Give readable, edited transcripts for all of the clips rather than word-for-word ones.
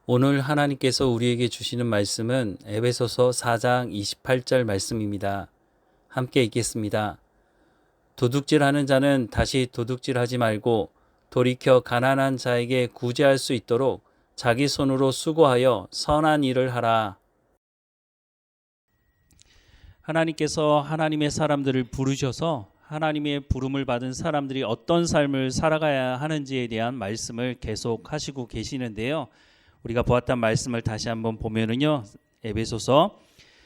오늘 하나님께서 우리에게 주시는 말씀은 에베소서 4장 28절 말씀입니다. 함께 읽겠습니다. 도둑질하는 자는 다시 도둑질하지 말고 돌이켜 가난한 자에게 구제할 수 있도록 자기 손으로 수고하여 선한 일을 하라. 하나님께서 하나님의 사람들을 부르셔서 하나님의 부름을 받은 사람들이 어떤 삶을 살아가야 하는지에 대한 말씀을 계속 하시고 계시는데요. 우리가 보았던 말씀을 다시 한번 보면은요. 에베소서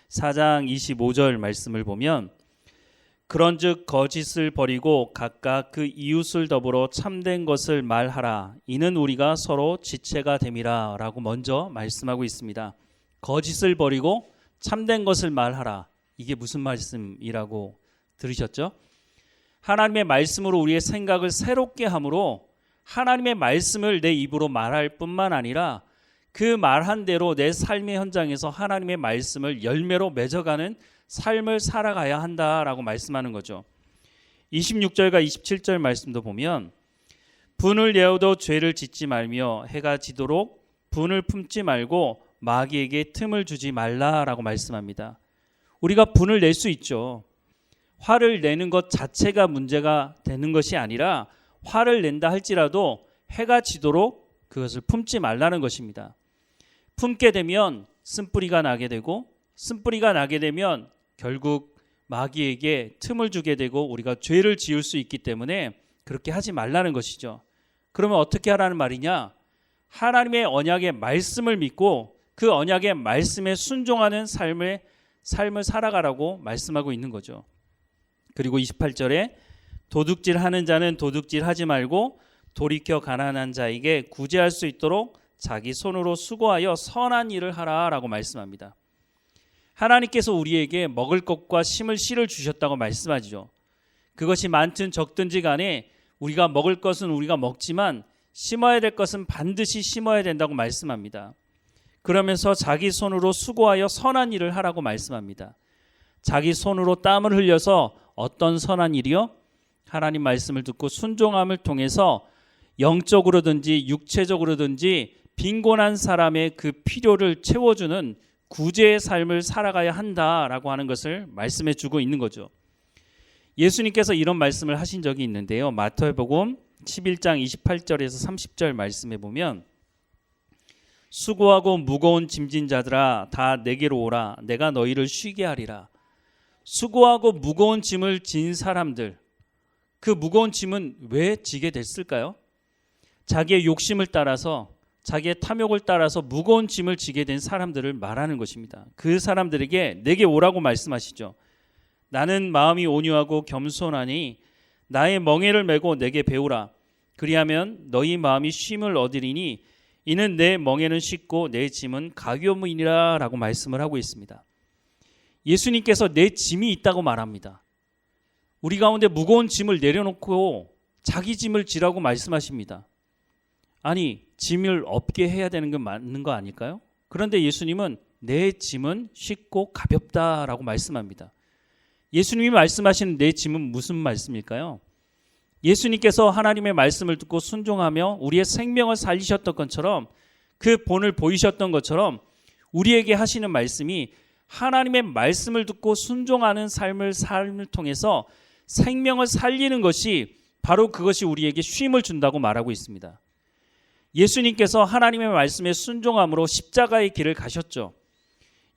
4장 25절 말씀을 보면 그런즉 거짓을 버리고 각각 그 이웃을 더불어 참된 것을 말하라. 이는 우리가 서로 지체가 됨이라 라고 먼저 말씀하고 있습니다. 거짓을 버리고 참된 것을 말하라. 이게 무슨 말씀이라고 들으셨죠? 하나님의 말씀으로 우리의 생각을 새롭게 함으로 하나님의 말씀을 내 입으로 말할 뿐만 아니라 그 말한 대로 내 삶의 현장에서 하나님의 말씀을 열매로 맺어가는 삶을 살아가야 한다라고 말씀하는 거죠. 26절과 27절 말씀도 보면 분을 내어도 죄를 짓지 말며 해가 지도록 분을 품지 말고 마귀에게 틈을 주지 말라라고 말씀합니다. 우리가 분을 낼 수 있죠. 화를 내는 것 자체가 문제가 되는 것이 아니라 화를 낸다 할지라도 해가 지도록 그것을 품지 말라는 것입니다. 품게 되면 쓴뿌리가 나게 되고 쓴뿌리가 나게 되면 결국 마귀에게 틈을 주게 되고 우리가 죄를 지을 수 있기 때문에 그렇게 하지 말라는 것이죠. 그러면 어떻게 하라는 말이냐? 하나님의 언약의 말씀을 믿고 그 언약의 말씀에 순종하는 삶을 살아가라고 말씀하고 있는 거죠. 그리고 28절에 도둑질하는 자는 도둑질하지 말고 돌이켜 가난한 자에게 구제할 수 있도록 자기 손으로 수고하여 선한 일을 하라라고 말씀합니다. 하나님께서 우리에게 먹을 것과 심을 씨를 주셨다고 말씀하죠. 그것이 많든 적든지 간에 우리가 먹을 것은 우리가 먹지만 심어야 될 것은 반드시 심어야 된다고 말씀합니다. 그러면서 자기 손으로 수고하여 선한 일을 하라고 말씀합니다. 자기 손으로 땀을 흘려서 어떤 선한 일이요? 하나님 말씀을 듣고 순종함을 통해서 영적으로든지 육체적으로든지 빈곤한 사람의 그 필요를 채워주는 구제의 삶을 살아가야 한다라고 하는 것을 말씀해 주고 있는 거죠. 예수님께서 이런 말씀을 하신 적이 있는데요. 마태복음 11장 28절에서 30절 말씀해 보면 수고하고 무거운 짐진 자들아 다 내게로 오라. 내가 너희를 쉬게 하리라. 수고하고 무거운 짐을 진 사람들, 그 무거운 짐은 왜 지게 됐을까요? 자기의 욕심을 따라서 자기의 탐욕을 따라서 무거운 짐을 지게 된 사람들을 말하는 것입니다. 그 사람들에게 내게 오라고 말씀하시죠. 나는 마음이 온유하고 겸손하니 나의 멍에를 메고 내게 배우라. 그리하면 너희 마음이 쉼을 얻으리니 이는 내 멍에는 쉽고 내 짐은 가벼움이니라 라고 말씀을 하고 있습니다. 예수님께서 내 짐이 있다고 말합니다. 우리 가운데 무거운 짐을 내려놓고 자기 짐을 지라고 말씀하십니다. 아니, 짐을 없게 해야 되는 건 맞는 거 아닐까요? 그런데 예수님은 내 짐은 쉽고 가볍다라고 말씀합니다. 예수님이 말씀하시는 내 짐은 무슨 말씀일까요? 예수님께서 하나님의 말씀을 듣고 순종하며 우리의 생명을 살리셨던 것처럼 그 본을 보이셨던 것처럼 우리에게 하시는 말씀이 하나님의 말씀을 듣고 순종하는 삶을 통해서 생명을 살리는 것이 바로 그것이 우리에게 쉼을 준다고 말하고 있습니다. 예수님께서 하나님의 말씀에 순종함으로 십자가의 길을 가셨죠.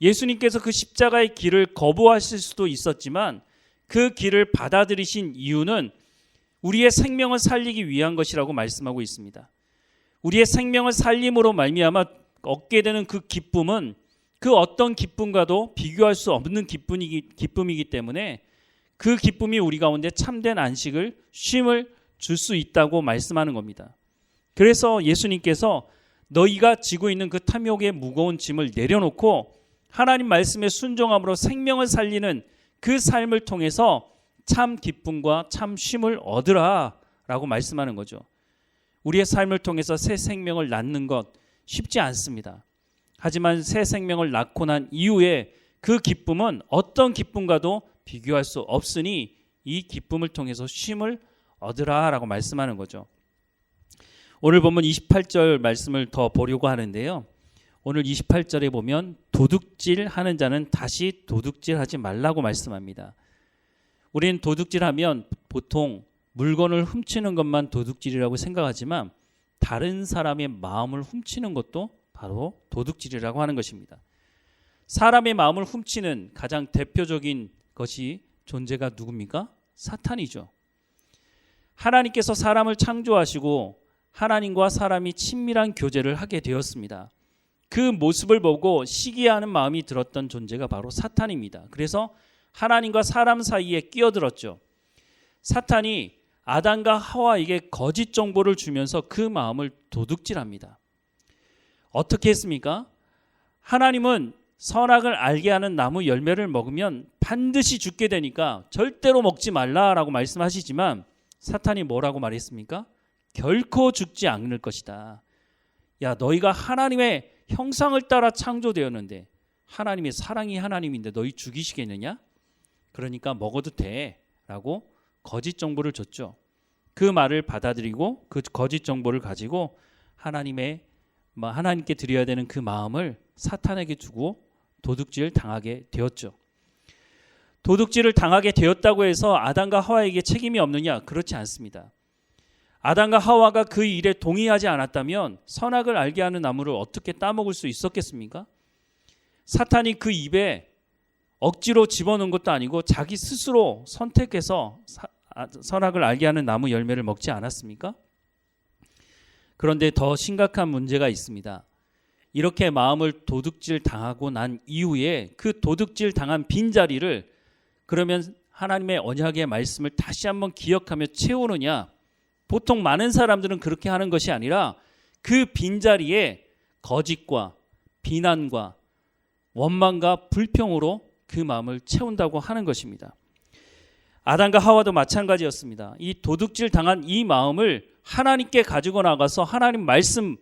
예수님께서 그 십자가의 길을 거부하실 수도 있었지만 그 길을 받아들이신 이유는 우리의 생명을 살리기 위한 것이라고 말씀하고 있습니다. 우리의 생명을 살림으로 말미암아 얻게 되는 그 기쁨은 그 어떤 기쁨과도 비교할 수 없는 기쁨이기 때문에 그 기쁨이 우리 가운데 참된 안식을, 쉼을 줄 수 있다고 말씀하는 겁니다. 그래서 예수님께서 너희가 지고 있는 그 탐욕의 무거운 짐을 내려놓고 하나님 말씀에 순종함으로 생명을 살리는 그 삶을 통해서 참 기쁨과 참 쉼을 얻으라 라고 말씀하는 거죠. 우리의 삶을 통해서 새 생명을 낳는 것 쉽지 않습니다. 하지만 새 생명을 낳고 난 이후에 그 기쁨은 어떤 기쁨과도 비교할 수 없으니 이 기쁨을 통해서 쉼을 얻으라 라고 말씀하는 거죠. 오늘 보면 28절 말씀을 더 보려고 하는데요. 오늘 28절에 보면 도둑질하는 자는 다시 도둑질하지 말라고 말씀합니다. 우리는 도둑질하면 보통 물건을 훔치는 것만 도둑질이라고 생각하지만 다른 사람의 마음을 훔치는 것도 바로 도둑질이라고 하는 것입니다. 사람의 마음을 훔치는 가장 대표적인 것이 존재가 누굽니까? 사탄이죠. 하나님께서 사람을 창조하시고 하나님과 사람이 친밀한 교제를 하게 되었습니다. 그 모습을 보고 시기하는 마음이 들었던 존재가 바로 사탄입니다. 그래서 하나님과 사람 사이에 끼어들었죠. 사탄이 아담과 하와에게 거짓 정보를 주면서 그 마음을 도둑질합니다. 어떻게 했습니까? 하나님은 선악을 알게 하는 나무 열매를 먹으면 반드시 죽게 되니까 절대로 먹지 말라라고 말씀하시지만 사탄이 뭐라고 말했습니까? 결코 죽지 않을 것이다. 야, 너희가 하나님의 형상을 따라 창조되었는데 하나님의 사랑이 하나님인데 너희 죽이시겠느냐? 그러니까 먹어도 돼 라고 거짓 정보를 줬죠. 그 말을 받아들이고 그 거짓 정보를 가지고 하나님께 드려야 되는 그 마음을 사탄에게 주고 도둑질 당하게 되었죠. 도둑질을 당하게 되었다고 해서 아담과 하와에게 책임이 없느냐? 그렇지 않습니다. 아담과 하와가 그 일에 동의하지 않았다면 선악을 알게 하는 나무를 어떻게 따먹을 수 있었겠습니까? 사탄이 그 입에 억지로 집어넣은 것도 아니고 자기 스스로 선택해서 선악을 알게 하는 나무 열매를 먹지 않았습니까? 그런데 더 심각한 문제가 있습니다. 이렇게 마음을 도둑질 당하고 난 이후에 그 도둑질 당한 빈자리를 그러면 하나님의 언약의 말씀을 다시 한번 기억하며 채우느냐? 보통 많은 사람들은 그렇게 하는 것이 아니라 그 빈자리에 거짓과 비난과 원망과 불평으로 그 마음을 채운다고 하는 것입니다. 아담과 하와도 마찬가지였습니다. 이 도둑질 당한 이 마음을 하나님께 가지고 나가서 하나님 말씀을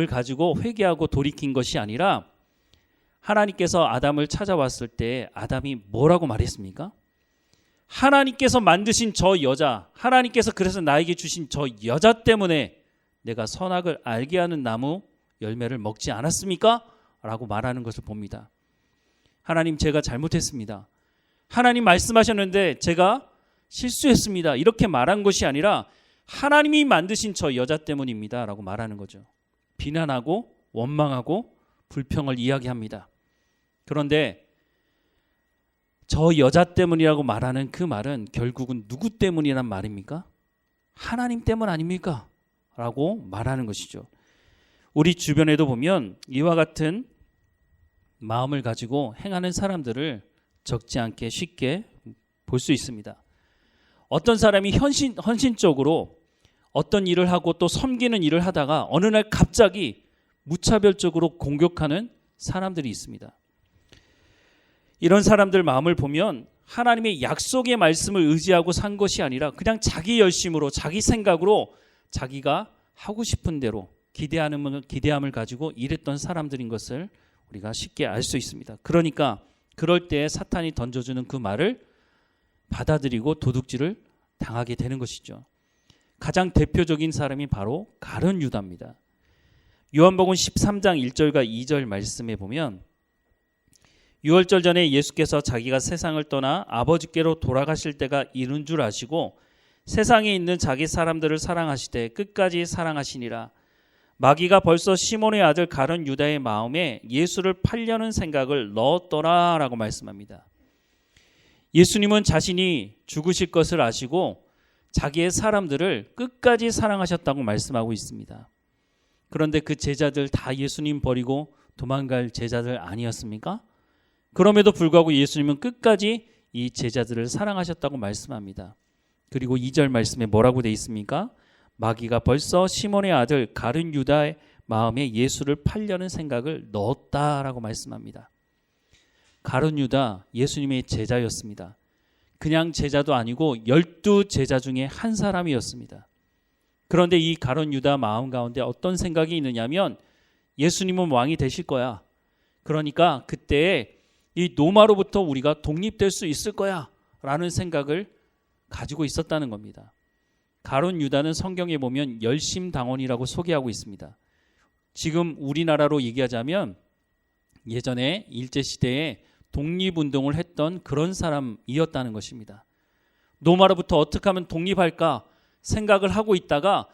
가지고 회개하고 돌이킨 것이 아니라 하나님께서 아담을 찾아왔을 때 아담이 뭐라고 말했습니까? 하나님께서 만드신 저 여자, 하나님께서 그래서 나에게 주신 저 여자 때문에 내가 선악을 알게 하는 나무 열매를 먹지 않았습니까? 라고 말하는 것을 봅니다. 하나님, 제가 잘못했습니다. 하나님 말씀하셨는데 제가 실수했습니다. 이렇게 말한 것이 아니라 하나님이 만드신 저 여자 때문입니다. 라고 말하는 거죠. 비난하고 원망하고 불평을 이야기합니다. 그런데 저 여자 때문이라고 말하는 그 말은 결국은 누구 때문이란 말입니까? 하나님 때문 아닙니까? 라고 말하는 것이죠. 우리 주변에도 보면 이와 같은 마음을 가지고 행하는 사람들을 적지 않게 쉽게 볼 수 있습니다. 어떤 사람이 헌신적으로 어떤 일을 하고 또 섬기는 일을 하다가 어느 날 갑자기 무차별적으로 공격하는 사람들이 있습니다. 이런 사람들 마음을 보면 하나님의 약속의 말씀을 의지하고 산 것이 아니라 그냥 자기 열심으로 자기 생각으로 자기가 하고 싶은 대로 기대함을 가지고 일했던 사람들인 것을 우리가 쉽게 알 수 있습니다. 그러니까 그럴 때 사탄이 던져주는 그 말을 받아들이고 도둑질을 당하게 되는 것이죠. 가장 대표적인 사람이 바로 가룟 유다입니다. 요한복음 13장 1절과 2절 말씀에 보면 유월절 전에 예수께서 자기가 세상을 떠나 아버지께로 돌아가실 때가 이른 줄 아시고 세상에 있는 자기 사람들을 사랑하시되 끝까지 사랑하시니라. 마귀가 벌써 시몬의 아들 가룟 유다의 마음에 예수를 팔려는 생각을 넣었더라 라고 말씀합니다. 예수님은 자신이 죽으실 것을 아시고 자기의 사람들을 끝까지 사랑하셨다고 말씀하고 있습니다. 그런데 그 제자들 다 예수님 버리고 도망갈 제자들 아니었습니까? 그럼에도 불구하고 예수님은 끝까지 이 제자들을 사랑하셨다고 말씀합니다. 그리고 2절 말씀에 뭐라고 되어 있습니까? 마귀가 벌써 시몬의 아들 가룟 유다의 마음에 예수를 팔려는 생각을 넣었다라고 말씀합니다. 가룟 유다 예수님의 제자였습니다. 그냥 제자도 아니고 12제자 중에 한 사람이었습니다. 그런데 이 가룟 유다 마음 가운데 어떤 생각이 있느냐면 예수님은 왕이 되실 거야. 그러니까 그때 이 로마로부터 우리가 독립될 수 있을 거야 라는 생각을 가지고 있었다는 겁니다. 가룟 유다는 성경에 보면 열심당원이라고 소개하고 있습니다. 지금 우리나라로 얘기하자면 예전에 일제시대에 독립운동을 했던 그런 사람이었다는 것입니다. 노마로부터 어떻게 하면 독립할까 생각을 하고 있다가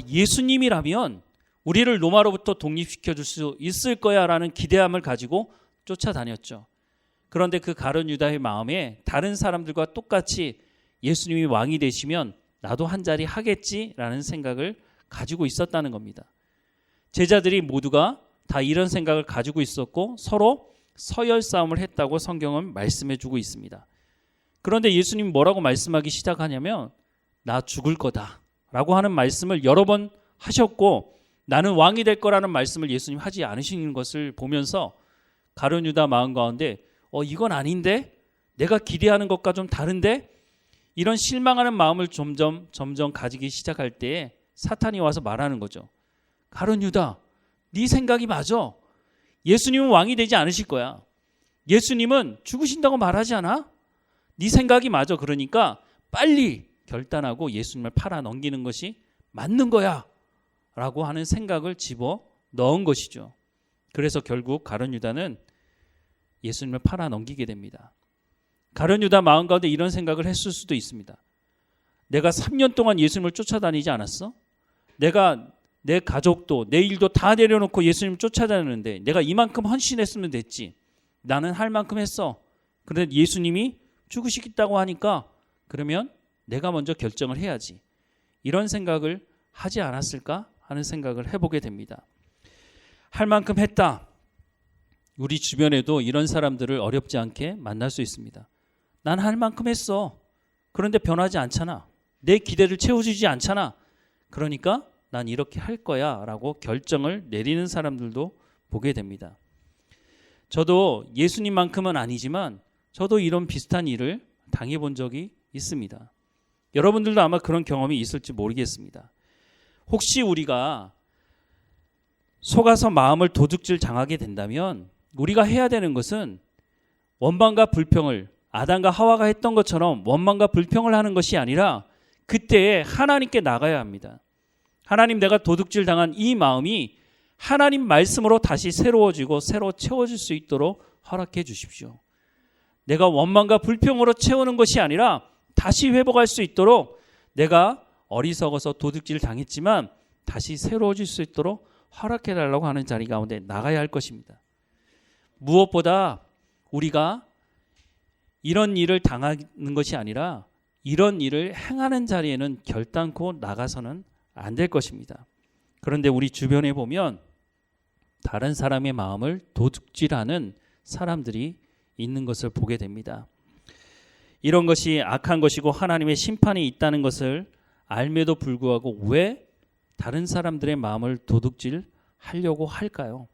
예수님이라면 우리를 로마로부터 독립시켜 줄 수 있을 거야 라는 기대함을 가지고 쫓아다녔죠. 그런데 그 가룟 유다의 마음에 다른 사람들과 똑같이 예수님이 왕이 되시면 나도 한 자리 하겠지라는 생각을 가지고 있었다는 겁니다. 제자들이 모두가 다 이런 생각을 가지고 있었고 서로 서열 싸움을 했다고 성경은 말씀해 주고 있습니다. 그런데 예수님이 뭐라고 말씀하기 시작하냐면 나 죽을 거다 라고 하는 말씀을 여러 번 하셨고 나는 왕이 될 거라는 말씀을 예수님 하지 않으시는 것을 보면서 가룟 유다 마음 가운데 이건 아닌데? 내가 기대하는 것과 좀 다른데? 이런 실망하는 마음을 점점 가지기 시작할 때에 사탄이 와서 말하는 거죠. 가룟 유다, 네 생각이 맞아. 예수님은 왕이 되지 않으실 거야. 예수님은 죽으신다고 말하지 않아? 네 생각이 맞아. 그러니까 빨리 결단하고 예수님을 팔아 넘기는 것이 맞는 거야 라고 하는 생각을 집어 넣은 것이죠. 그래서 결국 가룟 유다는 예수님을 팔아 넘기게 됩니다. 가룟 유다 마음 가운데 이런 생각을 했을 수도 있습니다. 내가 3년 동안 예수님을 쫓아다니지 않았어? 내가 내 가족도 내 일도 다 내려놓고 예수님을 쫓아다니는데 내가 이만큼 헌신했으면 됐지. 나는 할 만큼 했어. 그런데 예수님이 죽으시겠다고 하니까 그러면 내가 먼저 결정을 해야지. 이런 생각을 하지 않았을까 하는 생각을 해보게 됩니다. 할 만큼 했다. 우리 주변에도 이런 사람들을 어렵지 않게 만날 수 있습니다. 난 할 만큼 했어. 그런데 변하지 않잖아. 내 기대를 채워주지 않잖아. 그러니까 난 이렇게 할 거야 라고 결정을 내리는 사람들도 보게 됩니다. 저도 예수님만큼은 아니지만 저도 이런 비슷한 일을 당해본 적이 있습니다. 여러분들도 아마 그런 경험이 있을지 모르겠습니다. 혹시 우리가 속아서 마음을 도둑질 당하게 된다면 우리가 해야 되는 것은 원망과 불평을 아담과 하와가 했던 것처럼 원망과 불평을 하는 것이 아니라 그때에 하나님께 나가야 합니다. 하나님, 내가 도둑질 당한 이 마음이 하나님 말씀으로 다시 새로워지고 새로 채워질 수 있도록 허락해 주십시오. 내가 원망과 불평으로 채우는 것이 아니라 다시 회복할 수 있도록 내가 어리석어서 도둑질 당했지만 다시 새로워질 수 있도록 허락해 달라고 하는 자리 가운데 나가야 할 것입니다. 무엇보다 우리가 이런 일을 당하는 것이 아니라 이런 일을 행하는 자리에는 결단코 나가서는 안 될 것입니다. 그런데 우리 주변에 보면 다른 사람의 마음을 도둑질하는 사람들이 있는 것을 보게 됩니다. 이런 것이 악한 것이고 하나님의 심판이 있다는 것을 알매도 불구하고 왜 다른 사람들의 마음을 도둑질하려고 할까요?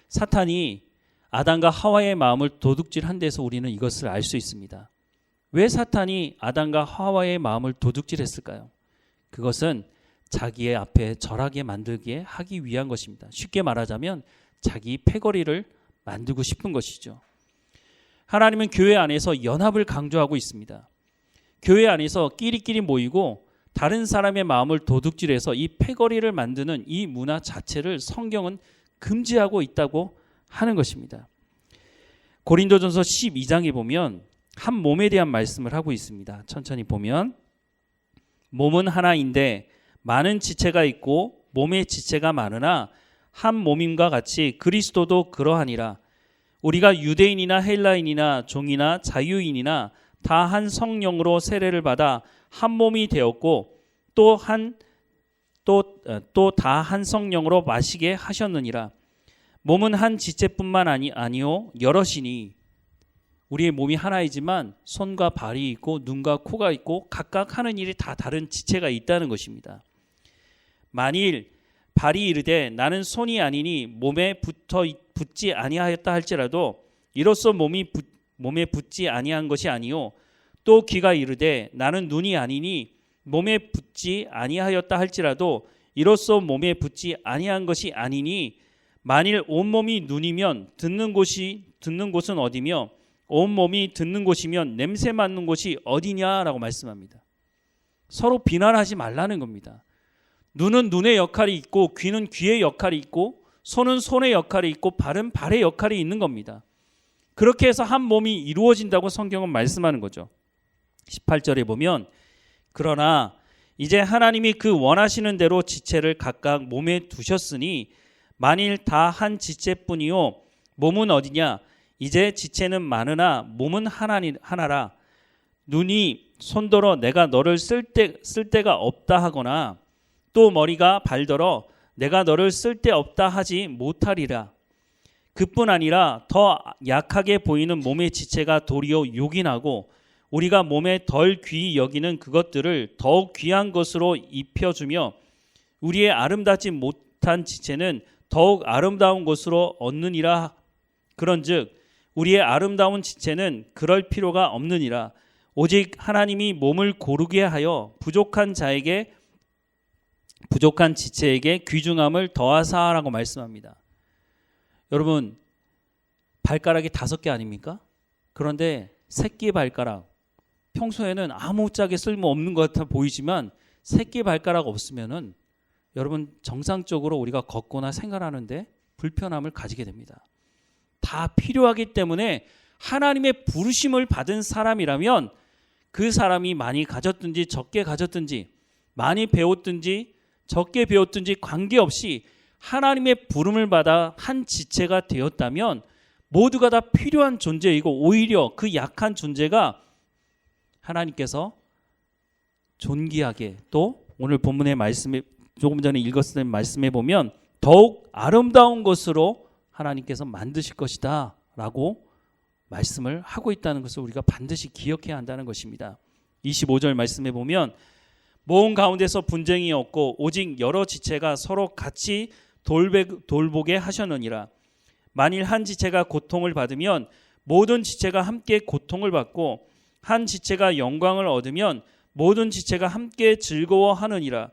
사탄이 아담과 하와의 마음을 도둑질한 데서 우리는 이것을 알 수 있습니다. 왜 사탄이 아담과 하와의 마음을 도둑질했을까요? 그것은 자기의 앞에 절하게 만들게 하기 위한 것입니다. 쉽게 말하자면 자기 패거리를 만들고 싶은 것이죠. 하나님은 교회 안에서 연합을 강조하고 있습니다. 교회 안에서 끼리끼리 모이고 다른 사람의 마음을 도둑질해서 이 패거리를 만드는 이 문화 자체를 성경은 금지하고 있다고 하는 것입니다. 고린도전서 12장에 보면 한 몸에 대한 말씀을 하고 있습니다. 천천히 보면 몸은 하나인데 많은 지체가 있고 몸의 지체가 많으나 한 몸임과 같이 그리스도도 그러하니라. 우리가 유대인이나 헬라인이나 종이나 자유인이나 다 한 성령으로 세례를 받아 한 몸이 되었고 또 다 한 성령으로 마시게 하셨느니라. 몸은 한 지체뿐만 아니요 여럿이니. 우리의 몸이 하나이지만 손과 발이 있고 눈과 코가 있고 각각 하는 일이 다 다른 지체가 있다는 것입니다. 만일 발이 이르되 나는 손이 아니니 몸에 붙지 아니하였다 할지라도 이로써 몸에 붙지 아니한 것이 아니요 또 귀가 이르되 나는 눈이 아니니 몸에 붙지 아니하였다 할지라도 이로써 몸에 붙지 아니한 것이 아니니 만일 온몸이 눈이면 듣는 곳은 어디며 온몸이 듣는 곳이면 냄새 맡는 곳이 어디냐라고 말씀합니다. 서로 비난하지 말라는 겁니다. 눈은 눈의 역할이 있고 귀는 귀의 역할이 있고 손은 손의 역할이 있고 발은 발의 역할이 있는 겁니다. 그렇게 해서 한 몸이 이루어진다고 성경은 말씀하는 거죠. 18절에 보면 그러나 이제 하나님이 그 원하시는 대로 지체를 각각 몸에 두셨으니 만일 다 한 지체뿐이요 몸은 어디냐? 이제 지체는 많으나 몸은 하나라. 눈이 손더러 내가 너를 쓸 데가 없다 하거나 또 머리가 발더러 내가 너를 쓸 데 없다 하지 못하리라. 그뿐 아니라 더 약하게 보이는 몸의 지체가 도리어 요긴하고 우리가 몸에 덜 귀히 여기는 그것들을 더욱 귀한 것으로 입혀주며 우리의 아름답지 못한 지체는 더욱 아름다운 것으로 얻느니라. 그런즉 우리의 아름다운 지체는 그럴 필요가 없느니라. 오직 하나님이 몸을 고르게 하여 부족한 지체에게 귀중함을 더하사라고 말씀합니다. 여러분, 발가락이 5개 아닙니까? 그런데 새끼 발가락, 평소에는 아무짝에 쓸모없는 것 같아 보이지만 새끼 발가락 없으면은 여러분 정상적으로 우리가 걷거나 생활하는데 불편함을 가지게 됩니다. 다 필요하기 때문에 하나님의 부르심을 받은 사람이라면 그 사람이 많이 가졌든지 적게 가졌든지 많이 배웠든지 적게 배웠든지 관계없이 하나님의 부름을 받아 한 지체가 되었다면 모두가 다 필요한 존재이고 오히려 그 약한 존재가 하나님께서 존귀하게 또 오늘 본문의 말씀에 조금 전에 읽었던 말씀에 보면 더욱 아름다운 것으로 하나님께서 만드실 것이다 라고 말씀을 하고 있다는 것을 우리가 반드시 기억해야 한다는 것입니다. 25절 말씀에 보면 모험 가운데서 분쟁이 없고 오직 여러 지체가 서로 같이 돌보게 하셨느니라. 만일 한 지체가 고통을 받으면 모든 지체가 함께 고통을 받고 한 지체가 영광을 얻으면 모든 지체가 함께 즐거워하느니라.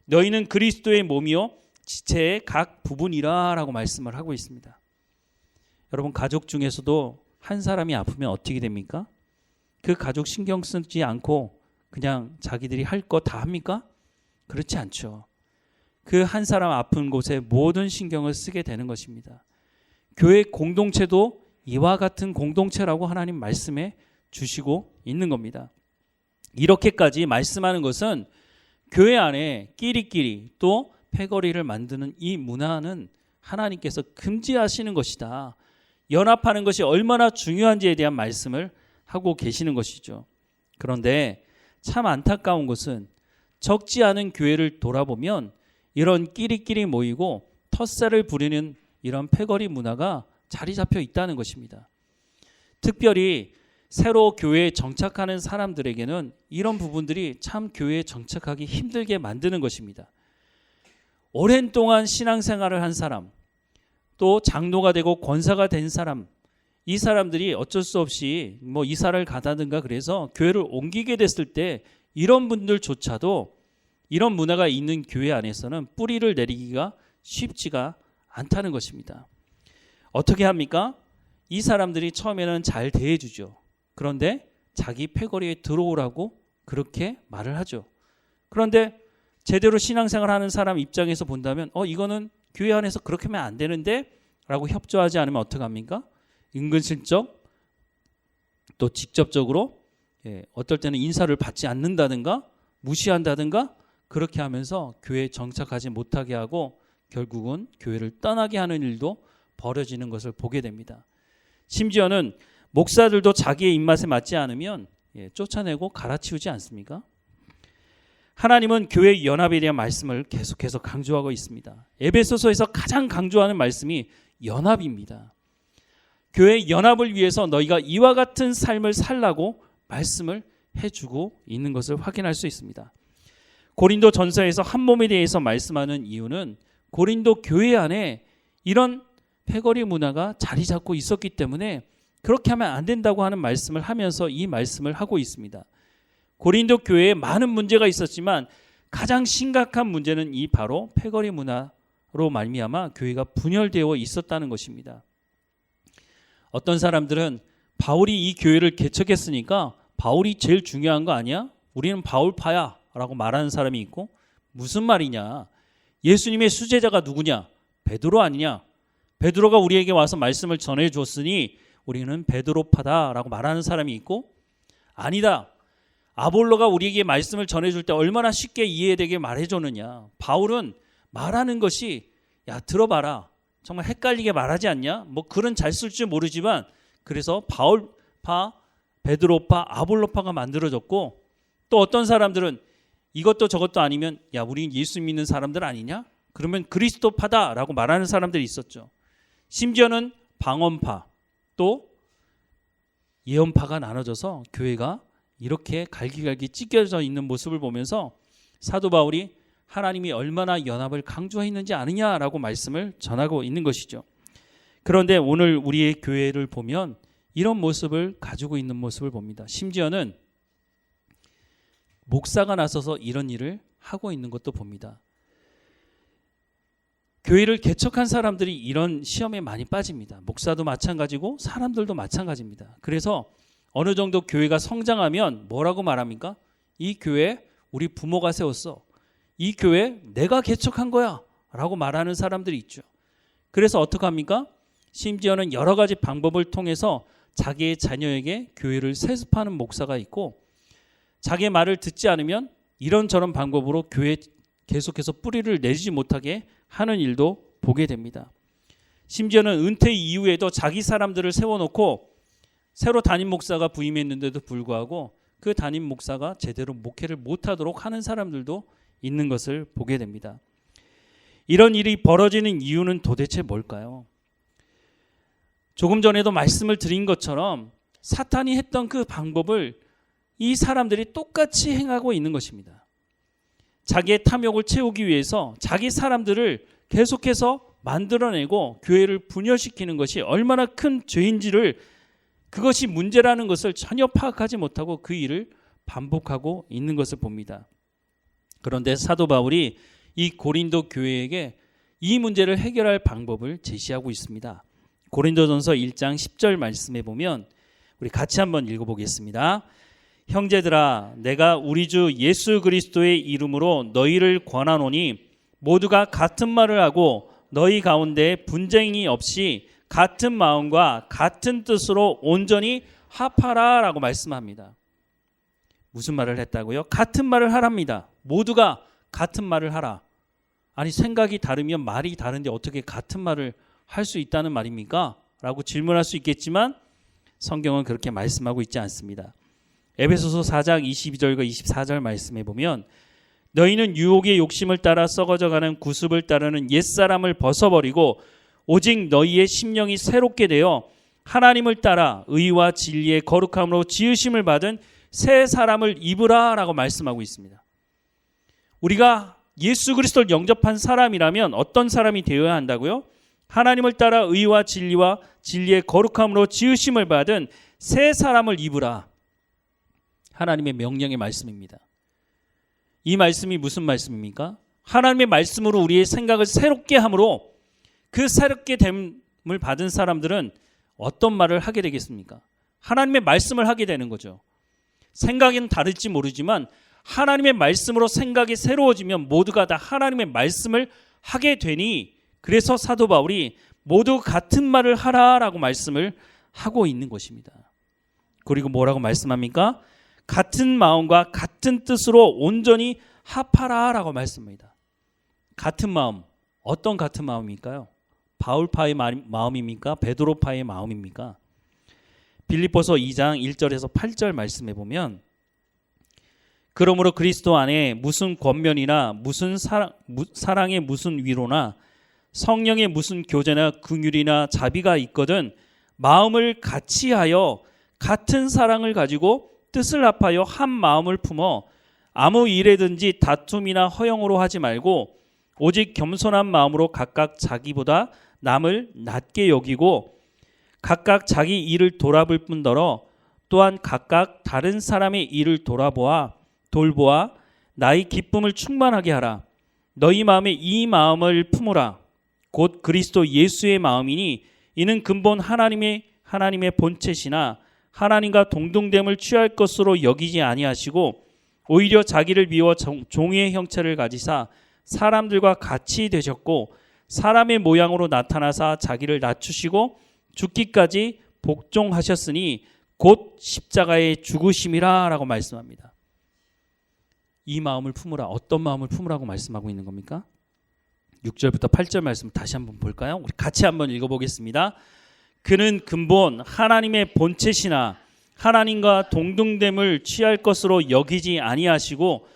너희는 그리스도의 몸이요 지체의 각 부분이라 라고 말씀을 하고 있습니다. 여러분, 가족 중에서도 한 사람이 아프면 어떻게 됩니까? 그 가족 신경 쓰지 않고 그냥 자기들이 할 거 다 합니까? 그렇지 않죠. 그 한 사람 아픈 곳에 모든 신경을 쓰게 되는 것입니다. 교회 공동체도 이와 같은 공동체라고 하나님 말씀해 주시고 있는 겁니다. 이렇게까지 말씀하는 것은 교회 안에 끼리끼리 또 패거리를 만드는 이 문화는 하나님께서 금지하시는 것이다. 연합하는 것이 얼마나 중요한지에 대한 말씀을 하고 계시는 것이죠. 그런데 참 안타까운 것은 적지 않은 교회를 돌아보면 이런 끼리끼리 모이고 텃세를 부리는 이런 패거리 문화가 자리 잡혀 있다는 것입니다. 특별히 새로 교회에 정착하는 사람들에게는 이런 부분들이 참 교회에 정착하기 힘들게 만드는 것입니다. 오랜 동안 신앙생활을 한 사람, 또 장로가 되고 권사가 된 사람, 이 사람들이 어쩔 수 없이 이사를 가다든가 그래서 교회를 옮기게 됐을 때 이런 분들조차도 이런 문화가 있는 교회 안에서는 뿌리를 내리기가 쉽지가 않다는 것입니다. 어떻게 합니까? 이 사람들이 처음에는 잘 대해주죠. 그런데 자기 패거리에 들어오라고 그렇게 말을 하죠. 그런데 제대로 신앙생활하는 사람 입장에서 본다면 이거는 교회 안에서 그렇게 하면 안 되는데 라고 협조하지 않으면 어떡합니까? 은근슬쩍 또 직접적으로 어떨 때는 인사를 받지 않는다든가 무시한다든가 그렇게 하면서 교회에 정착하지 못하게 하고 결국은 교회를 떠나게 하는 일도 벌어지는 것을 보게 됩니다. 심지어는 목사들도 자기의 입맛에 맞지 않으면 쫓아내고 갈아치우지 않습니까? 하나님은 교회 연합에 대한 말씀을 계속해서 강조하고 있습니다. 에베소서에서 가장 강조하는 말씀이 연합입니다. 교회 연합을 위해서 너희가 이와 같은 삶을 살라고 말씀을 해주고 있는 것을 확인할 수 있습니다. 고린도 전서에서 한 몸에 대해서 말씀하는 이유는 고린도 교회 안에 이런 패거리 문화가 자리 잡고 있었기 때문에 그렇게 하면 안 된다고 하는 말씀을 하면서 이 말씀을 하고 있습니다. 고린도 교회에 많은 문제가 있었지만 가장 심각한 문제는 이 바로 패거리 문화로 말미암아 교회가 분열되어 있었다는 것입니다. 어떤 사람들은 바울이 이 교회를 개척했으니까 바울이 제일 중요한 거 아니야? 우리는 바울파야 라고 말하는 사람이 있고 무슨 말이냐? 예수님의 수제자가 누구냐? 베드로 아니냐? 베드로가 우리에게 와서 말씀을 전해줬으니 우리는 베드로파다라고 말하는 사람이 있고, 아니다, 아볼로가 우리에게 말씀을 전해줄 때 얼마나 쉽게 이해되게 말해줬느냐. 바울은 말하는 것이 야 들어봐라, 정말 헷갈리게 말하지 않냐? 뭐 글은 잘 쓸 줄 모르지만 그래서 바울파, 베드로파, 아볼로파가 만들어졌고, 또 어떤 사람들은 이것도 저것도 아니면 야 우린 예수 믿는 사람들 아니냐? 그러면 그리스도파다라고 말하는 사람들이 있었죠. 심지어는 방언파, 또 예언파가 나눠져서 교회가 이렇게 갈기갈기 찢겨져 있는 모습을 보면서 사도 바울이 하나님이 얼마나 연합을 강조했는지 아느냐라고 말씀을 전하고 있는 것이죠. 그런데 오늘 우리의 교회를 보면 이런 모습을 가지고 있는 모습을 봅니다. 심지어는 목사가 나서서 이런 일을 하고 있는 것도 봅니다. 교회를 개척한 사람들이 이런 시험에 많이 빠집니다. 목사도 마찬가지고 사람들도 마찬가지입니다. 그래서 어느 정도 교회가 성장하면 뭐라고 말합니까? 이 교회 우리 부모가 세웠어. 이 교회 내가 개척한 거야 라고 말하는 사람들이 있죠. 그래서 어떻게 합니까? 심지어는 여러 가지 방법을 통해서 자기의 자녀에게 교회를 세습하는 목사가 있고, 자기의 말을 듣지 않으면 이런저런 방법으로 교회에 계속해서 뿌리를 내지 못하게 하는 일도 보게 됩니다. 심지어는 은퇴 이후에도 자기 사람들을 세워놓고 새로 담임 목사가 부임했는데도 불구하고 그 담임 목사가 제대로 목회를 못하도록 하는 사람들도 있는 것을 보게 됩니다. 이런 일이 벌어지는 이유는 도대체 뭘까요? 조금 전에도 말씀을 드린 것처럼 사탄이 했던 그 방법을 이 사람들이 똑같이 행하고 있는 것입니다. 자기의 탐욕을 채우기 위해서 자기 사람들을 계속해서 만들어내고 교회를 분열시키는 것이 얼마나 큰 죄인지를, 그것이 문제라는 것을 전혀 파악하지 못하고 그 일을 반복하고 있는 것을 봅니다. 그런데 사도 바울이 이 고린도 교회에게 이 문제를 해결할 방법을 제시하고 있습니다. 고린도전서 1장 10절 말씀에 보면 우리 같이 한번 읽어보겠습니다. 형제들아, 내가 우리 주 예수 그리스도의 이름으로 너희를 권하노니 모두가 같은 말을 하고 너희 가운데 분쟁이 없이 같은 마음과 같은 뜻으로 온전히 합하라 라고 말씀합니다. 무슨 말을 했다고요? 같은 말을 하랍니다. 모두가 같은 말을 하라. 아니, 생각이 다르면 말이 다른데 어떻게 같은 말을 할 수 있다는 말입니까? 라고 질문할 수 있겠지만 성경은 그렇게 말씀하고 있지 않습니다. 에베소서 4장 22절과 24절 말씀에 보면 너희는 유혹의 욕심을 따라 썩어져가는 구습을 따르는 옛사람을 벗어버리고 오직 너희의 심령이 새롭게 되어 하나님을 따라 의와 진리의 거룩함으로 지으심을 받은 새 사람을 입으라 라고 말씀하고 있습니다. 우리가 예수 그리스도를 영접한 사람이라면 어떤 사람이 되어야 한다고요? 하나님을 따라 의와 진리와 진리의 거룩함으로 지으심을 받은 새 사람을 입으라. 하나님의 명령의 말씀입니다. 이 말씀이 무슨 말씀입니까? 하나님의 말씀으로 우리의 생각을 새롭게 함으로 그 새롭게 됨을 받은 사람들은 어떤 말을 하게 되겠습니까? 하나님의 말씀을 하게 되는 거죠. 생각은 다를지 모르지만 하나님의 말씀으로 생각이 새로워지면 모두가 다 하나님의 말씀을 하게 되니, 그래서 사도 바울이 모두 같은 말을 하라라고 말씀을 하고 있는 것입니다. 그리고 뭐라고 말씀합니까? 같은 마음과 같은 뜻으로 온전히 합하라라고 말씀합니다. 같은 마음, 어떤 같은 마음일까요? 바울파의 마음입니까? 베드로파의 마음입니까? 빌립보서 2장 1절에서 8절 말씀해 보면 그러므로 그리스도 안에 무슨 권면이나 무슨 사랑의 무슨 위로나 성령의 무슨 교제나 긍휼이나 자비가 있거든 마음을 같이 하여 같은 사랑을 가지고 뜻을 합하여 한 마음을 품어 아무 일에든지 다툼이나 허영으로 하지 말고 오직 겸손한 마음으로 각각 자기보다 남을 낮게 여기고 각각 자기 일을 돌아볼 뿐더러 또한 각각 다른 사람의 일을 돌보아 나의 기쁨을 충만하게 하라. 너희 마음에 이 마음을 품으라. 곧 그리스도 예수의 마음이니 이는 근본 하나님의 본체시나 하나님과 동등됨을 취할 것으로 여기지 아니하시고 오히려 자기를 비워 종의 형체를 가지사 사람들과 같이 되셨고 사람의 모양으로 나타나사 자기를 낮추시고 죽기까지 복종하셨으니 곧 십자가에 죽으심이라 라고 말씀합니다. 이 마음을 품으라. 어떤 마음을 품으라고 말씀하고 있는 겁니까? 6절부터 8절 말씀 다시 한번 볼까요? 우리 같이 한번 읽어보겠습니다. 그는 근본 하나님의 본체시나 하나님과 동등됨을 취할 것으로 여기지 아니하시고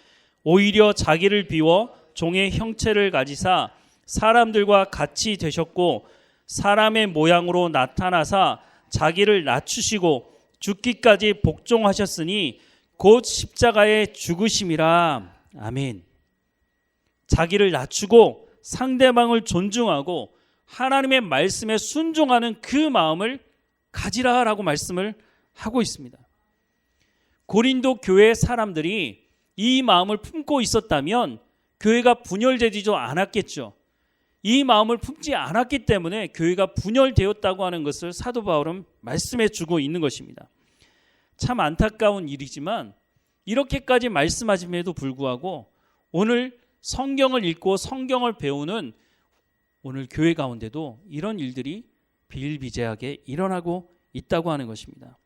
오히려 자기를 비워 종의 형체를 가지사 사람들과 같이 되셨고 사람의 모양으로 나타나사 자기를 낮추시고 죽기까지 복종하셨으니 곧 십자가에 죽으심이라. 아멘. 자기를 낮추고 상대방을 존중하고 하나님의 말씀에 순종하는 그 마음을 가지라라고 말씀을 하고 있습니다. 고린도 교회 사람들이 이 마음을 품고 있었다면 교회가 분열되지도 않았겠죠. 이 마음을 품지 않았기 때문에 교회가 분열되었다고 하는 것을 사도 바울은 말씀해 주고 있는 것입니다. 참 안타까운 일이지만 이렇게까지 말씀하심에도 불구하고 오늘 성경을 읽고 성경을 배우는 오늘 교회 가운데도 이런 일들이 비일비재하게 일어나고 있다고 하는 것입니다.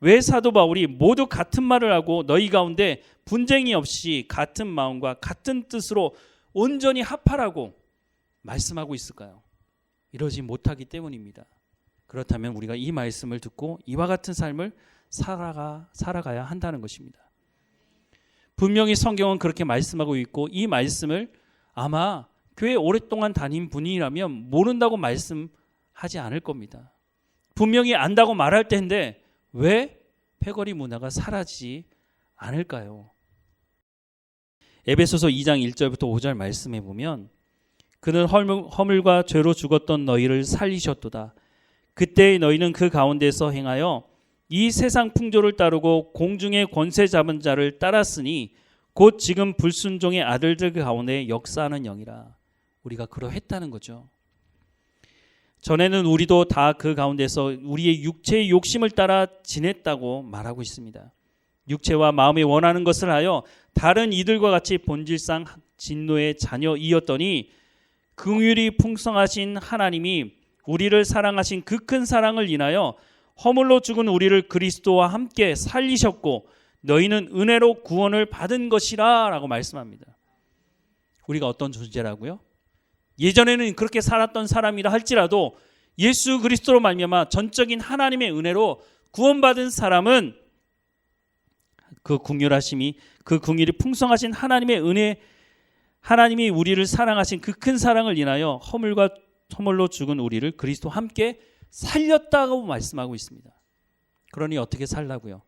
왜 사도 바울이 모두 같은 말을 하고 너희 가운데 분쟁이 없이 같은 마음과 같은 뜻으로 온전히 합하라고 말씀하고 있을까요? 이러지 못하기 때문입니다. 그렇다면 우리가 이 말씀을 듣고 이와 같은 삶을 살아가야 한다는 것입니다. 분명히 성경은 그렇게 말씀하고 있고 이 말씀을 아마 교회 오랫동안 다닌 분이라면 모른다고 말씀하지 않을 겁니다. 분명히 안다고 말할 텐데 왜 패거리 문화가 사라지지 않을까요? 에베소서 2장 1절부터 5절 말씀해 보면 그는 허물과 죄로 죽었던 너희를 살리셨도다. 그때의 너희는 그 가운데서 행하여 이 세상 풍조를 따르고 공중의 권세 잡은 자를 따랐으니 곧 지금 불순종의 아들들 가운데 역사하는 영이라. 우리가 그러했다는 거죠. 전에는 우리도 다 그 가운데서 우리의 육체의 욕심을 따라 지냈다고 말하고 있습니다. 육체와 마음이 원하는 것을 하여 다른 이들과 같이 본질상 진노의 자녀이었더니 긍휼이 풍성하신 하나님이 우리를 사랑하신 그 큰 사랑을 인하여 허물로 죽은 우리를 그리스도와 함께 살리셨고 너희는 은혜로 구원을 받은 것이라 라고 말씀합니다. 우리가 어떤 존재라고요? 예전에는 그렇게 살았던 사람이라 할지라도 예수 그리스도로 말미암아 전적인 하나님의 은혜로 구원받은 사람은 그 긍휼하심이 그 긍휼이 풍성하신 하나님의 은혜 하나님이 우리를 사랑하신 그 큰 사랑을 인하여 허물로 죽은 우리를 그리스도와 함께 살렸다고 말씀하고 있습니다. 그러니 어떻게 살라고요?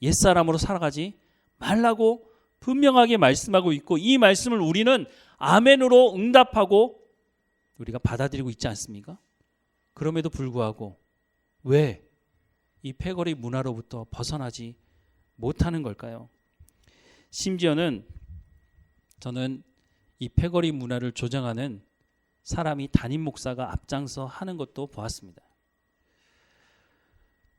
옛사람으로 살아가지 말라고 분명하게 말씀하고 있고 이 말씀을 우리는 아멘으로 응답하고 우리가 받아들이고 있지 않습니까? 그럼에도 불구하고 왜 이 패거리 문화로부터 벗어나지 못하는 걸까요? 심지어는 저는 이 패거리 문화를 조장하는 사람이 담임 목사가 앞장서 하는 것도 보았습니다.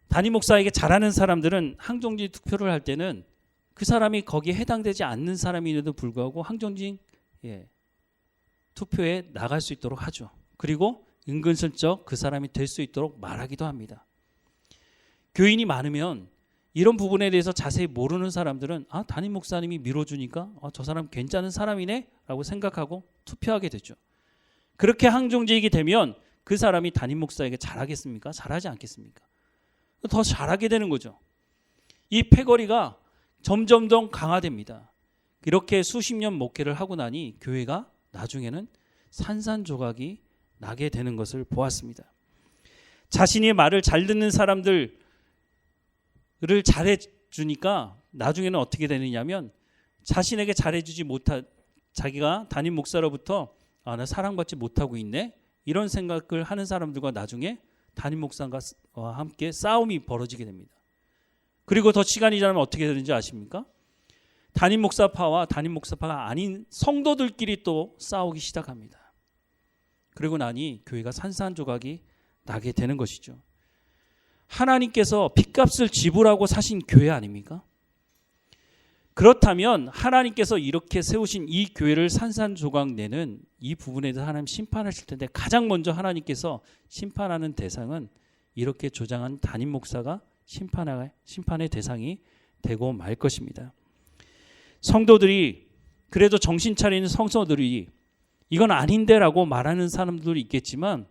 담임 목사에게 잘하는 사람들은 항정진 투표를 할 때는 그 사람이 거기에 해당되지 않는 사람임에도 불구하고 항정진 투표에 나갈 수 있도록 하죠. 그리고 은근슬쩍 그 사람이 될 수 있도록 말하기도 합니다. 교인이 많으면 이런 부분에 대해서 자세히 모르는 사람들은 담임 목사님이 밀어주니까 저 사람 괜찮은 사람이네 라고 생각하고 투표하게 되죠. 그렇게 항정지이게 되면 그 사람이 담임 목사에게 잘하겠습니까? 잘하지 않겠습니까? 더 잘하게 되는 거죠. 이 패거리가 점점 더 강화됩니다. 이렇게 수십 년 목회를 하고 나니 교회가 나중에는 산산조각이 나게 되는 것을 보았습니다. 자신의 말을 잘 듣는 사람들을 잘해주니까 나중에는 어떻게 되느냐면 자신에게 잘해주지 못한 자기가 담임 목사로부터 나 사랑받지 못하고 있네 이런 생각을 하는 사람들과 나중에 담임 목사와 함께 싸움이 벌어지게 됩니다. 그리고 더 시간이 지나면 어떻게 되는지 아십니까? 담임 목사파와 담임 목사파가 아닌 성도들끼리 또 싸우기 시작합니다. 그리고 나니 교회가 산산조각이 나게 되는 것이죠. 하나님께서 핏값을 지불하고 사신 교회 아닙니까? 그렇다면 하나님께서 이렇게 세우신 이 교회를 산산조각 내는 이 부분에 대해서 하나님 심판하실 텐데, 가장 먼저 하나님께서 심판하는 대상은 이렇게 조장한 담임 목사가 심판의 대상이 되고 말 것입니다. 성도들이, 그래도 정신 차리는 성도들이 이건 아닌데라고 말하는 사람들도 있겠지만,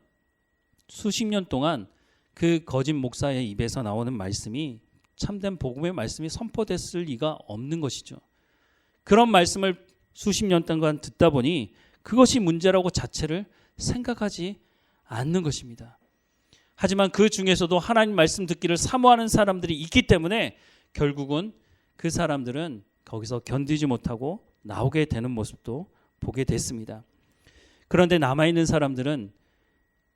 수십 년 동안 그 거짓 목사의 입에서 나오는 말씀이 참된 복음의 말씀이 선포됐을 리가 없는 것이죠. 그런 말씀을 수십 년 동안 듣다 보니 그것이 문제라고 자체를 생각하지 않는 것입니다. 하지만 그 중에서도 하나님 말씀 듣기를 사모하는 사람들이 있기 때문에 결국은 그 사람들은 거기서 견디지 못하고 나오게 되는 모습도 보게 됐습니다. 그런데 남아있는 사람들은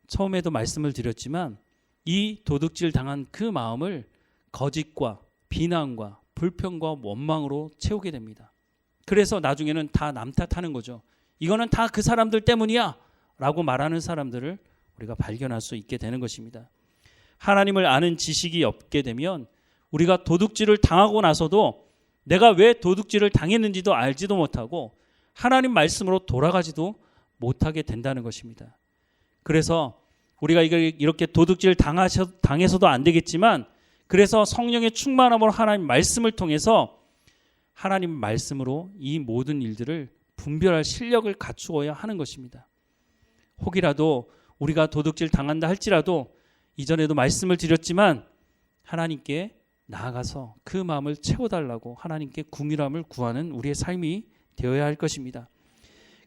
처음에도 말씀을 드렸지만 이 도둑질 당한 그 마음을 거짓과 비난과 불평과 원망으로 채우게 됩니다. 그래서 나중에는 다 남 탓하는 거죠. 이거는 다 그 사람들 때문이야 라고 말하는 사람들을 우리가 발견할 수 있게 되는 것입니다. 하나님을 아는 지식이 없게 되면 우리가 도둑질을 당하고 나서도 내가 왜 도둑질을 당했는지도 알지도 못하고 하나님 말씀으로 돌아가지도 못하게 된다는 것입니다. 그래서 우리가 이렇게 도둑질 당해서도 안 되겠지만, 그래서 성령의 충만함으로 하나님 말씀을 통해서 하나님 말씀으로 이 모든 일들을 분별할 실력을 갖추어야 하는 것입니다. 혹이라도 우리가 도둑질 당한다 할지라도 이전에도 말씀을 드렸지만 하나님께 나아가서 그 마음을 채워달라고 하나님께 궁휼함을 구하는 우리의 삶이 되어야 할 것입니다.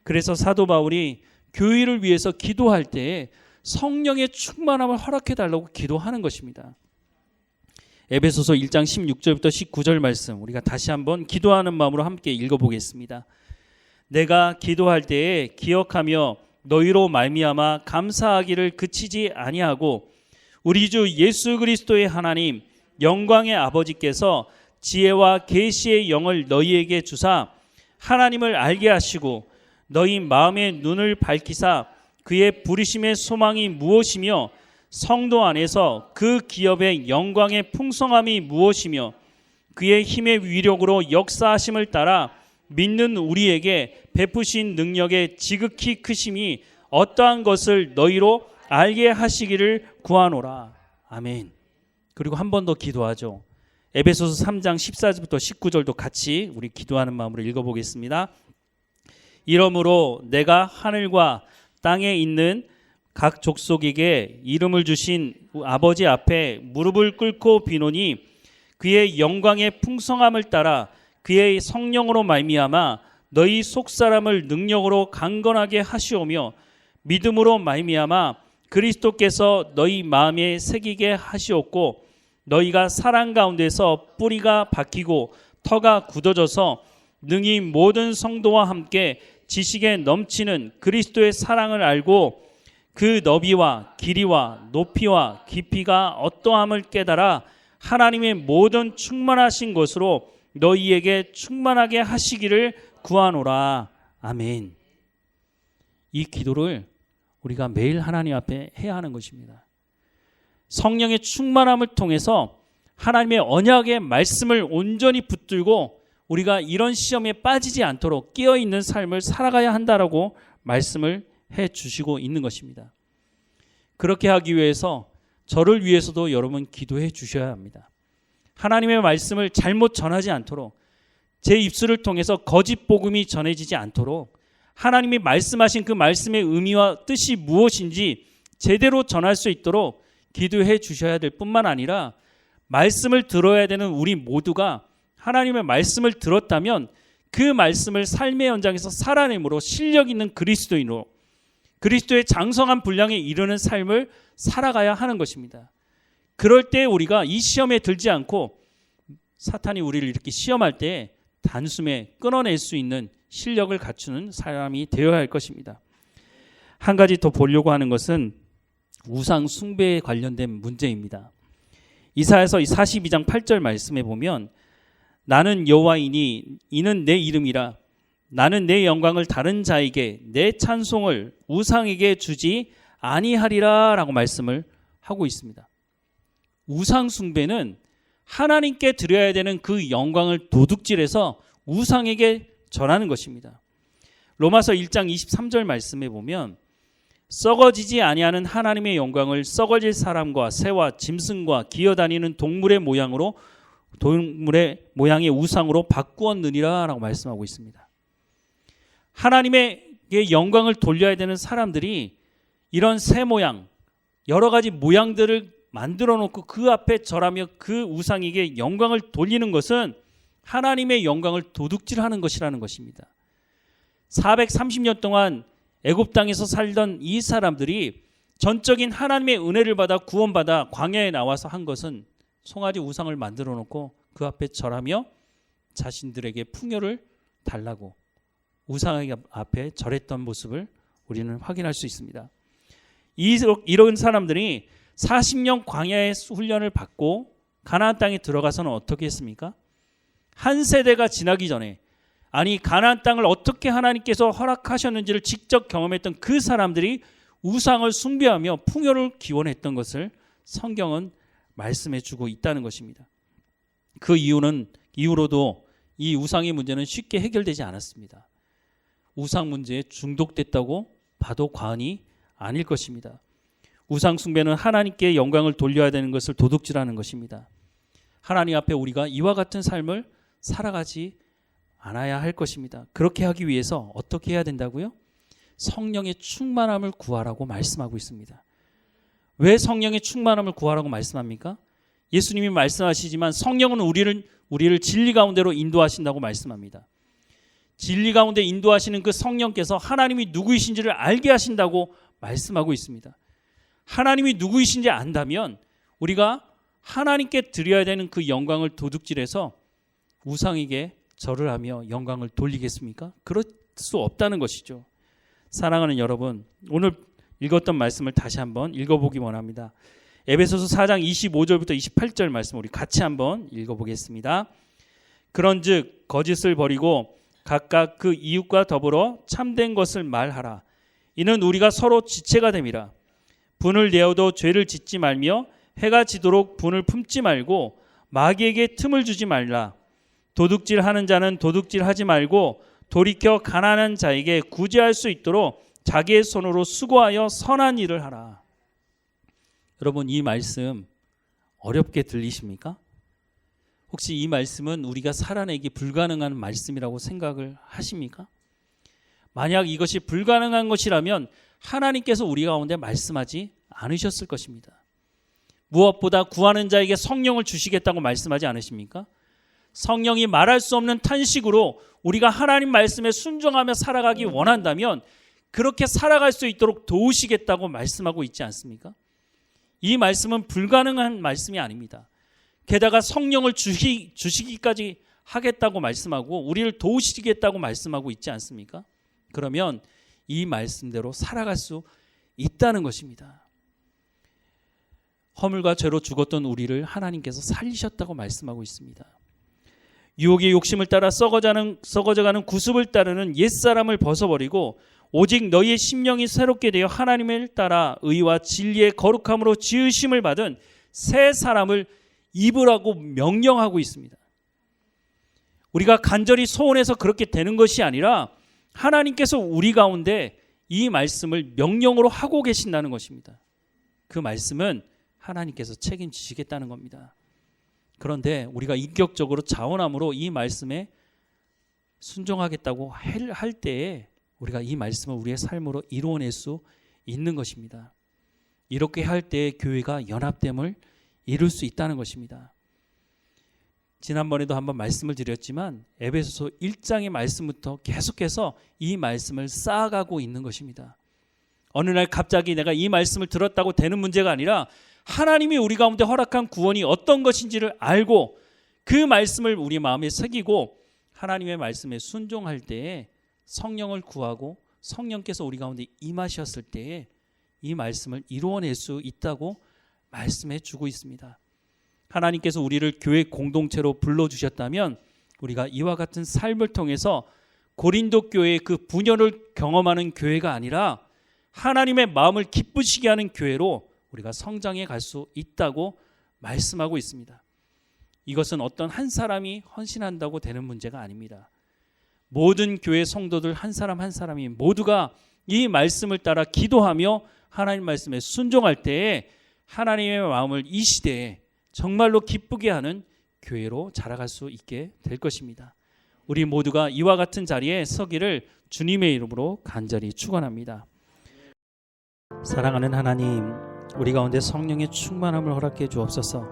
그래서 사도 바울이 교회를 위해서 기도할 때에 성령의 충만함을 허락해달라고 기도하는 것입니다. 에베소서 1장 16절부터 19절 말씀, 우리가 다시 한번 기도하는 마음으로 함께 읽어보겠습니다. 내가 기도할 때에 기억하며 너희로 말미암아 감사하기를 그치지 아니하고 우리 주 예수 그리스도의 하나님 영광의 아버지께서 지혜와 계시의 영을 너희에게 주사 하나님을 알게 하시고 너희 마음의 눈을 밝히사 그의 부르심의 소망이 무엇이며 성도 안에서 그 기업의 영광의 풍성함이 무엇이며 그의 힘의 위력으로 역사하심을 따라 믿는 우리에게 베푸신 능력의 지극히 크심이 어떠한 것을 너희로 알게 하시기를 구하노라. 아멘. 그리고 한 번 더 기도하죠. 에베소서 3장 14절부터 19절도 같이 우리 기도하는 마음으로 읽어보겠습니다. 이러므로 내가 하늘과 땅에 있는 각 족속에게 이름을 주신 아버지 앞에 무릎을 꿇고 비노니 그의 영광의 풍성함을 따라 그의 성령으로 말미암아 너희 속사람을 능력으로 강건하게 하시오며 믿음으로 말미암아 그리스도께서 너희 마음에 새기게 하시옵고 너희가 사랑 가운데서 뿌리가 박히고 터가 굳어져서 능히 모든 성도와 함께 지식에 넘치는 그리스도의 사랑을 알고 그 너비와 길이와 높이와 깊이가 어떠함을 깨달아 하나님의 모든 충만하신 것으로 너희에게 충만하게 하시기를 구하노라. 아멘. 이 기도를 우리가 매일 하나님 앞에 해야 하는 것입니다. 성령의 충만함을 통해서 하나님의 언약의 말씀을 온전히 붙들고 우리가 이런 시험에 빠지지 않도록 깨어있는 삶을 살아가야 한다라고 말씀을 해 주시고 있는 것입니다. 그렇게 하기 위해서 저를 위해서도 여러분 기도해 주셔야 합니다. 하나님의 말씀을 잘못 전하지 않도록, 제 입술을 통해서 거짓 복음이 전해지지 않도록 하나님이 말씀하신 그 말씀의 의미와 뜻이 무엇인지 제대로 전할 수 있도록 기도해 주셔야 될 뿐만 아니라 말씀을 들어야 되는 우리 모두가 하나님의 말씀을 들었다면 그 말씀을 삶의 현장에서 살아내므로 실력 있는 그리스도인으로 그리스도의 장성한 분량에 이르는 삶을 살아가야 하는 것입니다. 그럴 때 우리가 이 시험에 들지 않고 사탄이 우리를 이렇게 시험할 때 단숨에 끊어낼 수 있는 실력을 갖추는 사람이 되어야 할 것입니다. 한 가지 더 보려고 하는 것은 우상 숭배에 관련된 문제입니다. 이사야서 42장 8절 말씀에 보면 나는 여호와이니 이는 내 이름이라 나는 내 영광을 다른 자에게 내 찬송을 우상에게 주지 아니하리라 라고 말씀을 하고 있습니다. 우상 숭배는 하나님께 드려야 되는 그 영광을 도둑질해서 우상에게 전하는 것입니다. 로마서 1장 23절 말씀에 보면 썩어지지 아니하는 하나님의 영광을 썩어질 사람과 새와 짐승과 기어다니는 동물의 모양의 우상으로 바꾸었느니라 라고 말씀하고 있습니다. 하나님의 영광을 돌려야 되는 사람들이 이런 새 모양, 여러 가지 모양들을 만들어 놓고 그 앞에 절하며 그 우상에게 영광을 돌리는 것은 하나님의 영광을 도둑질하는 것이라는 것입니다. 430년 동안 애굽 땅에서 살던 이 사람들이 전적인 하나님의 은혜를 받아 구원받아 광야에 나와서 한 것은 송아지 우상을 만들어 놓고 그 앞에 절하며 자신들에게 풍요를 달라고 우상 앞에 절했던 모습을 우리는 확인할 수 있습니다. 이런 사람들이 40년 광야의 훈련을 받고 가나안 땅에 들어가서는 어떻게 했습니까? 한 세대가 지나기 전에 가나안 땅을 어떻게 하나님께서 허락하셨는지를 직접 경험했던 그 사람들이 우상을 숭배하며 풍요를 기원했던 것을 성경은 말씀해 주고 있다는 것입니다. 그 이후로도 이 우상의 문제는 쉽게 해결되지 않았습니다. 우상 문제에 중독됐다고 봐도 과언이 아닐 것입니다. 우상 숭배는 하나님께 영광을 돌려야 되는 것을 도둑질하는 것입니다. 하나님 앞에 우리가 이와 같은 삶을 살아가지 않아야 할 것입니다. 그렇게 하기 위해서 어떻게 해야 된다고요? 성령의 충만함을 구하라고 말씀하고 있습니다. 왜 성령의 충만함을 구하라고 말씀합니까? 예수님이 말씀하시지만 성령은 우리를 진리 가운데로 인도하신다고 말씀합니다. 진리 가운데 인도하시는 그 성령께서 하나님이 누구이신지를 알게 하신다고 말씀하고 있습니다. 하나님이 누구이신지 안다면 우리가 하나님께 드려야 되는 그 영광을 도둑질해서 우상에게 절을 하며 영광을 돌리겠습니까? 그럴 수 없다는 것이죠. 사랑하는 여러분, 오늘 읽었던 말씀을 다시 한번 읽어보기 원합니다. 에베소서 4장 25절부터 28절 말씀 우리 같이 한번 읽어보겠습니다. 그런즉 거짓을 버리고 각각 그 이웃과 더불어 참된 것을 말하라. 이는 우리가 서로 지체가 됨이라. 분을 내어도 죄를 짓지 말며 해가 지도록 분을 품지 말고 마귀에게 틈을 주지 말라. 도둑질하는 자는 도둑질하지 말고 돌이켜 가난한 자에게 구제할 수 있도록 자기의 손으로 수고하여 선한 일을 하라. 여러분, 이 말씀 어렵게 들리십니까? 혹시 이 말씀은 우리가 살아내기 불가능한 말씀이라고 생각을 하십니까? 만약 이것이 불가능한 것이라면 하나님께서 우리 가운데 말씀하지 않으셨을 것입니다. 무엇보다 구하는 자에게 성령을 주시겠다고 말씀하지 않으십니까? 성령이 말할 수 없는 탄식으로 우리가 하나님 말씀에 순종하며 살아가기 원한다면 그렇게 살아갈 수 있도록 도우시겠다고 말씀하고 있지 않습니까? 이 말씀은 불가능한 말씀이 아닙니다. 게다가 성령을 주시기까지 하겠다고 말씀하고 우리를 도우시겠다고 말씀하고 있지 않습니까? 그러면 이 말씀대로 살아갈 수 있다는 것입니다. 허물과 죄로 죽었던 우리를 하나님께서 살리셨다고 말씀하고 있습니다. 유혹의 욕심을 따라 썩어져가는 구습을 따르는 옛사람을 벗어버리고 오직 너희의 심령이 새롭게 되어 하나님을 따라 의와 진리의 거룩함으로 지으심을 받은 새 사람을 입으라고 명령하고 있습니다. 우리가 간절히 소원해서 그렇게 되는 것이 아니라 하나님께서 우리 가운데 이 말씀을 명령으로 하고 계신다는 것입니다. 그 말씀은 하나님께서 책임지시겠다는 겁니다. 그런데 우리가 인격적으로 자원함으로 이 말씀에 순종하겠다고 할 때에 우리가 이 말씀을 우리의 삶으로 이루어낼 수 있는 것입니다. 이렇게 할 때 교회가 연합됨을 이룰 수 있다는 것입니다. 지난번에도 한번 말씀을 드렸지만 에베소서 1장의 말씀부터 계속해서 이 말씀을 쌓아가고 있는 것입니다. 어느 날 갑자기 내가 이 말씀을 들었다고 되는 문제가 아니라 하나님이 우리 가운데 허락한 구원이 어떤 것인지를 알고 그 말씀을 우리 마음에 새기고 하나님의 말씀에 순종할 때에 성령을 구하고 성령께서 우리 가운데 임하셨을 때에 이 말씀을 이루어낼 수 있다고 말씀해 주고 있습니다. 하나님께서 우리를 교회 공동체로 불러주셨다면 우리가 이와 같은 삶을 통해서 고린도 교회의 그 분열을 경험하는 교회가 아니라 하나님의 마음을 기쁘시게 하는 교회로 우리가 성장해 갈 수 있다고 말씀하고 있습니다. 이것은 어떤 한 사람이 헌신한다고 되는 문제가 아닙니다. 모든 교회 성도들 한 사람 한 사람이 모두가 이 말씀을 따라 기도하며 하나님 말씀에 순종할 때에 하나님의 마음을 이 시대에 정말로 기쁘게 하는 교회로 자라갈 수 있게 될 것입니다. 우리 모두가 이와 같은 자리에 서기를 주님의 이름으로 간절히 축원합니다. 사랑하는 하나님, 우리 가운데 성령의 충만함을 허락해 주옵소서.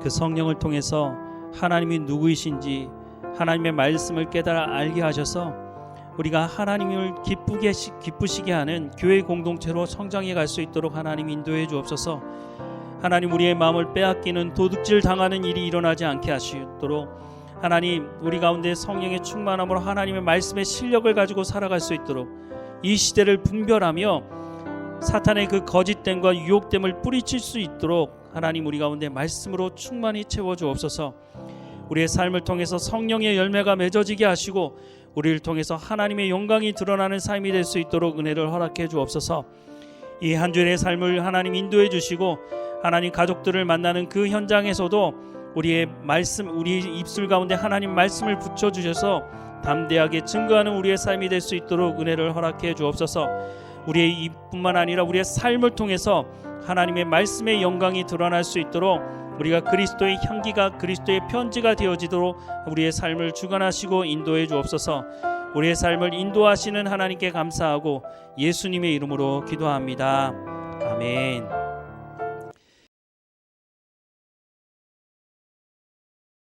그 성령을 통해서 하나님이 누구이신지 하나님의 말씀을 깨달아 알게 하셔서 우리가 하나님을 기쁘시게 하는 교회 공동체로 성장해 갈 수 있도록 하나님 인도해 주옵소서. 하나님, 우리의 마음을 빼앗기는 도둑질 당하는 일이 일어나지 않게 하시도록 하나님, 우리 가운데 성령의 충만함으로 하나님의 말씀의 실력을 가지고 살아갈 수 있도록 이 시대를 분별하며 사탄의 그 거짓됨과 유혹됨을 뿌리칠 수 있도록 하나님, 우리 가운데 말씀으로 충만히 채워 주옵소서. 우리의 삶을 통해서 성령의 열매가 맺어지게 하시고 우리를 통해서 하나님의 영광이 드러나는 삶이 될 수 있도록 은혜를 허락해 주옵소서. 이 한 주일의 삶을 하나님 인도해 주시고 하나님 가족들을 만나는 그 현장에서도 우리의 말씀, 우리 입술 가운데 하나님 말씀을 붙여주셔서 담대하게 증거하는 우리의 삶이 될 수 있도록 은혜를 허락해 주옵소서. 우리의 입뿐만 아니라 우리의 삶을 통해서 하나님의 말씀의 영광이 드러날 수 있도록 우리가 그리스도의 향기가 그리스도의 편지가 되어지도록 우리의 삶을 주관하시고 인도해 주옵소서. 우리의 삶을 인도하시는 하나님께 감사하고 예수님의 이름으로 기도합니다. 아멘.